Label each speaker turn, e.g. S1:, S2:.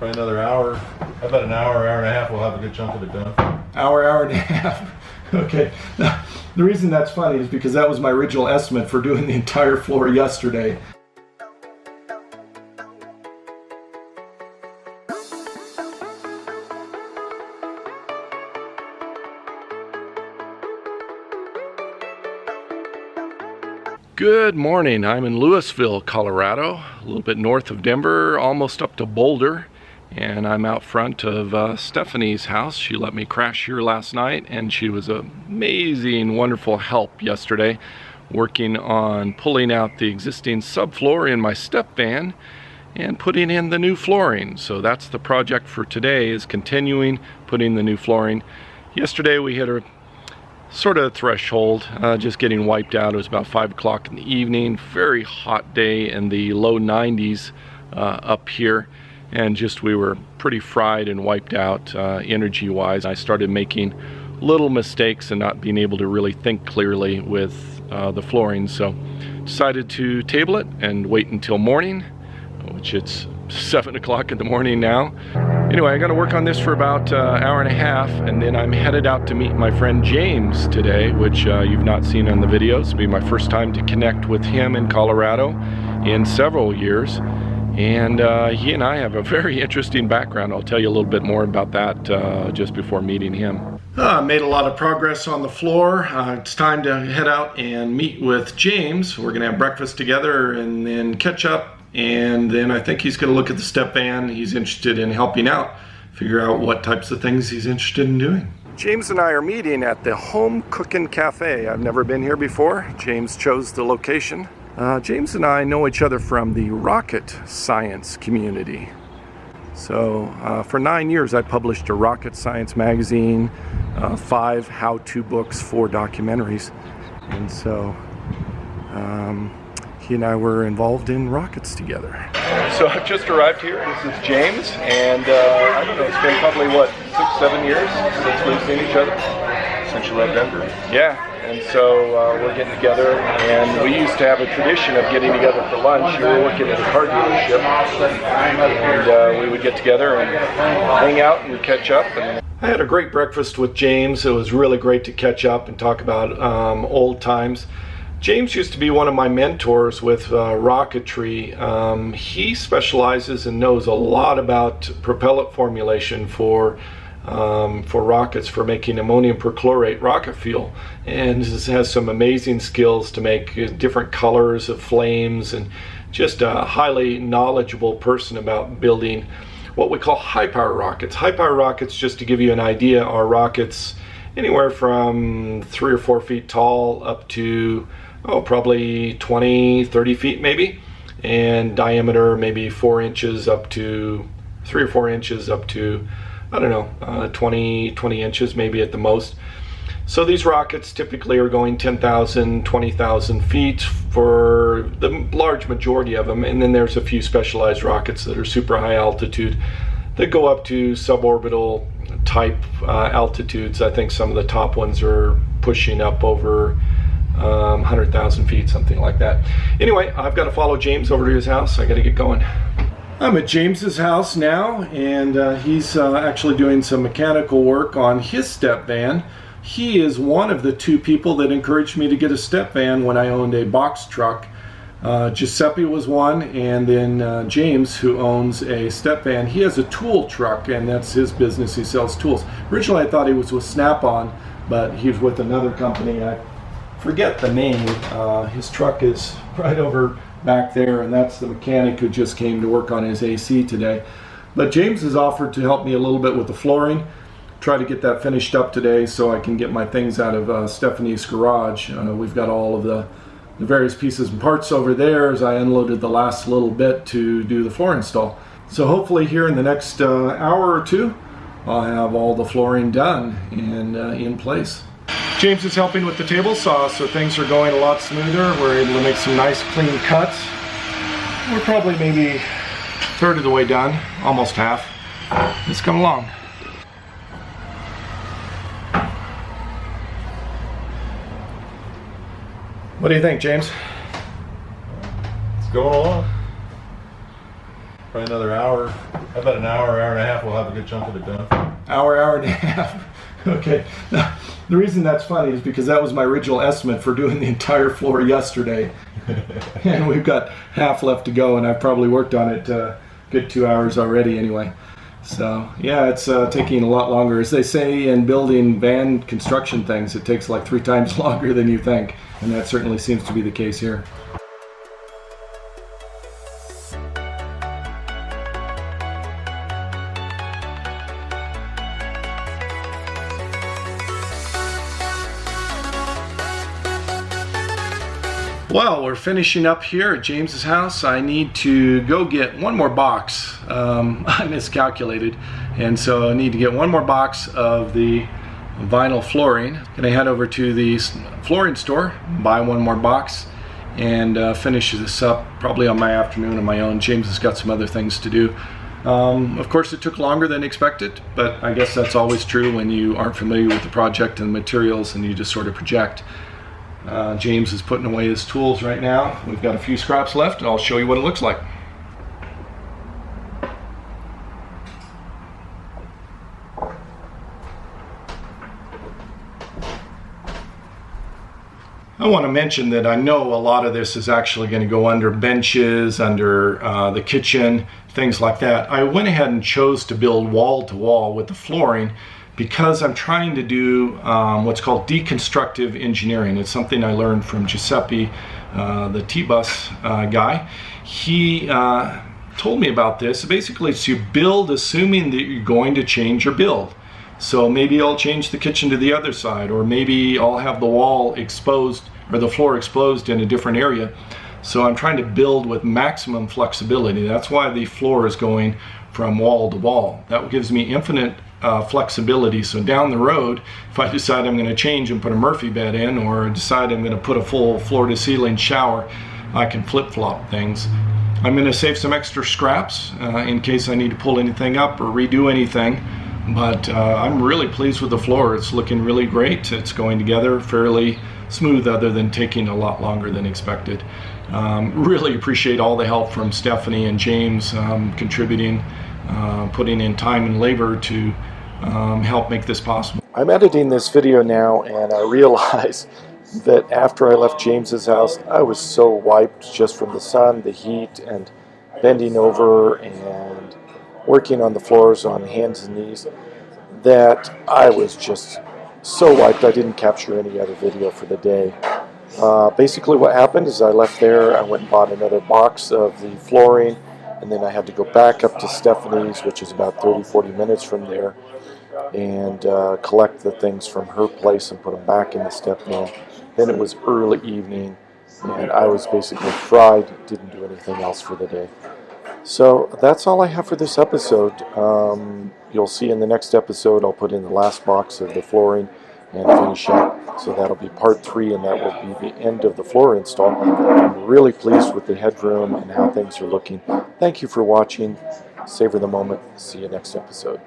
S1: Probably another hour. How about an hour, hour and a half? We'll have a good chunk of it done.
S2: Hour and a half. Okay. Now, the reason that's funny is because that was my original estimate for doing the entire floor yesterday. Good morning. I'm in Louisville, Colorado, a little bit north of Denver, almost up to Boulder. And I'm out front of Stephanie's house. She let me crash here last night, and she was an amazing, wonderful help yesterday, working on pulling out the existing subfloor in my step van and putting in the new flooring. So that's the project for today, is continuing putting the new flooring. Yesterday we hit a sort of threshold, just getting wiped out. It was about 5 o'clock in the evening, very hot day in the low 90s up here. And just we were pretty fried and wiped out energy wise. I started making little mistakes and not being able to really think clearly with the flooring, so decided to table it and wait until morning, which it's 7 o'clock in the morning now. Anyway, I got to work on this for about an hour and a half, and then I'm headed out to meet my friend James today, which you've not seen on the videos. It'll be my first time to connect with him in Colorado in several years. And he and I have a very interesting background. I'll tell you a little bit more about that just before meeting him. Made a lot of progress on the floor. It's time to head out and meet with James. We're going to have breakfast together and then catch up. And then I think he's going to look at the step van. He's interested in helping out, figure out what types of things he's interested in doing. James and I are meeting at the Home Cooking Cafe. I've never been here before. James chose the location. James and I know each other from the rocket science community. So for 9 years I published a rocket science magazine, 5 how-to books, 4 documentaries. And so he and I were involved in rockets together. So I've just arrived here. This is James, and I don't know, it's been probably what, 6-7 years since we've seen each other?
S1: Since you left Denver.
S2: Yeah. And so we're getting together, and we used to have a tradition of getting together for lunch. You were working at a car dealership, and we would get together and hang out and catch up. And I had a great breakfast with James. It was really great to catch up and talk about old times. James used to be one of my mentors with rocketry. He specializes and knows a lot about propellant formulation for rockets, for making ammonium perchlorate rocket fuel, and has some amazing skills to make different colors of flames, and just a highly knowledgeable person about building what we call high power rockets. High power rockets, just to give you an idea, are rockets anywhere from 3 or 4 feet tall up to probably 20-30 feet maybe, and diameter maybe 4 inches up to 3 or 4 inches up to, I don't know, 20 inches maybe at the most. So these rockets typically are going 10,000, 20,000 feet for the large majority of them, and then there's a few specialized rockets that are super high altitude that go up to suborbital type altitudes. I think some of the top ones are pushing up over 100,000 feet, something like that. Anyway, I've got to follow James over to his house. I got to get going. I'm at James's house now, and he's actually doing some mechanical work on his step van. He is one of the 2 people that encouraged me to get a step van when I owned a box truck. Giuseppe was one, and then James, who owns a step van. He has a tool truck, and that's his business. He sells tools. Originally I thought he was with Snap-on, but he was with another company. I forget the name. His truck is right over back there, and that's the mechanic who just came to work on his AC today. But James has offered to help me a little bit with the flooring, try to get that finished up today so I can get my things out of Stephanie's garage. We've got all of the various pieces and parts over there as I unloaded the last little bit to do the floor install. So hopefully here in the next hour or 2 I'll have all the flooring done and in place. James is helping with the table saw, so things are going a lot smoother. We're able to make some nice clean cuts. We're probably maybe 1/3 of the way done, almost half. Let's come along. What do you think, James?
S1: It's going along. Probably another hour. About an hour, hour and a half, we'll have a good chunk of it done.
S3: Hour and a half. Okay. Now, the reason that's funny is because that was my original estimate for doing the entire floor yesterday. And we've got half left to go, and I've probably worked on it a good 2 hours already anyway. So yeah, it's taking a lot longer. As they say in building van construction things, it takes like 3 times longer than you think. And that certainly seems to be the case here. Well, we're finishing up here at James's house. I need to go get one more box. I miscalculated, and so I need to get one more box of the vinyl flooring. Gonna head over to the flooring store, buy one more box, and finish this up probably on my afternoon on my own. James has got some other things to do. Of course, it took longer than expected, but I guess that's always true when you aren't familiar with the project and the materials and you just sort of project. James is putting away his tools right now. We've got a few scraps left, and I'll show you what it looks like. I want to mention that I know a lot of this is actually going to go under benches, under the kitchen, things like that. I went ahead and chose to build wall to wall with the flooring because I'm trying to do what's called deconstructive engineering. It's something I learned from Giuseppe, the T-Bus guy. He told me about this. Basically, it's you build assuming that you're going to change your build. So maybe I'll change the kitchen to the other side, or maybe I'll have the wall exposed or the floor exposed in a different area. So I'm trying to build with maximum flexibility. That's why the floor is going from wall to wall. That gives me infinite flexibility. So down the road, if I decide I'm going to change and put a Murphy bed in, or decide I'm going to put a full floor-to-ceiling shower, I can flip-flop things. I'm going to save some extra scraps in case I need to pull anything up or redo anything. But I'm really pleased with the floor. It's looking really great. It's going together fairly smooth, other than taking a lot longer than expected. Really appreciate all the help from Stephanie and James contributing, putting in time and labor to help make this possible. I'm editing this video now, and I realize that after I left James's house, I was so wiped just from the sun, the heat, and bending over and working on the floors on hands and knees, that I was just so wiped I didn't capture any other video for the day. Basically what happened is I left there, I went and bought another box of the flooring, and then I had to go back up to Stephanie's, which is about 30-40 minutes from there, and collect the things from her place and put them back in the step van. Then it was early evening, and I was basically fried, didn't do anything else for the day. So that's all I have for this episode. You'll see in the next episode I'll put in the last box of the flooring and finish up. So that'll be part 3, and that will be the end of the floor install. I'm really pleased with the headroom and how things are looking. Thank you for watching. Savor the moment. See you next episode.